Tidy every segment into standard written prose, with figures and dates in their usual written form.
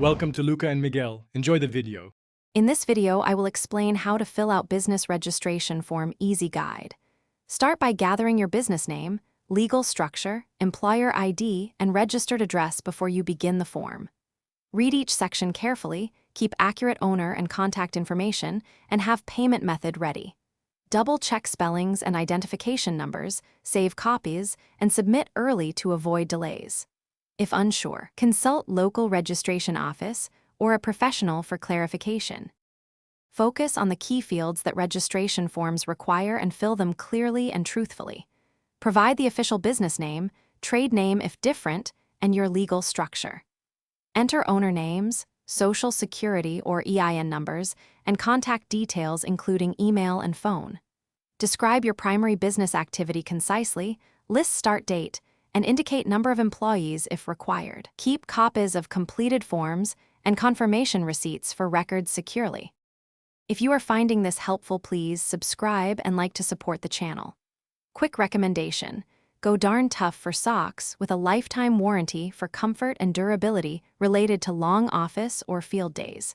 Welcome to Luca and Miguel. Enjoy the video. In this video, I will explain how to fill out business registration form easy guide. Start by gathering your business name, legal structure, employer ID, and registered address before you begin the form. Read each section carefully, keep accurate owner and contact information, and have payment method ready. Double-check spellings and identification numbers, save copies, and submit early to avoid delays. If unsure, consult local registration office or a professional for clarification. Focus on the key fields that registration forms require and fill them clearly and truthfully. Provide the official business name, trade name if different, and your legal structure. Enter owner names, social security or EIN numbers, and contact details including email and phone. Describe your primary business activity concisely, list start date, and indicate number of employees if required. Keep copies of completed forms and confirmation receipts for records securely. If you are finding this helpful, please subscribe and like to support the channel. Quick recommendation: go darn tough for socks with a lifetime warranty for comfort and durability related to long office or field days.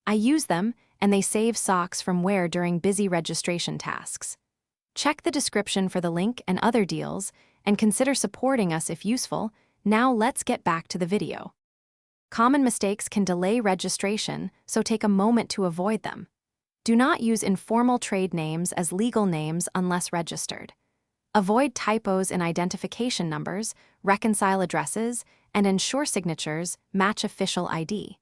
I use them, and they save socks from wear during busy registration tasks. Check the description for the link and other deals, and consider supporting us if useful. Now let's get back to the video. Common mistakes can delay registration, so take a moment to avoid them. Do not use informal trade names as legal names unless registered. Avoid typos in identification numbers, reconcile addresses, and ensure signatures match official ID.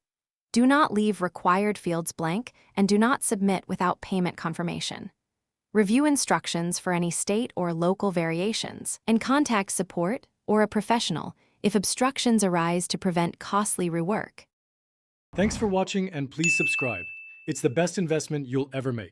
Do not leave required fields blank, and do not submit without payment confirmation. Review instructions for any state or local variations, and contact support or a professional if obstructions arise to prevent costly rework. Thanks for watching and please subscribe. It's the best investment you'll ever make.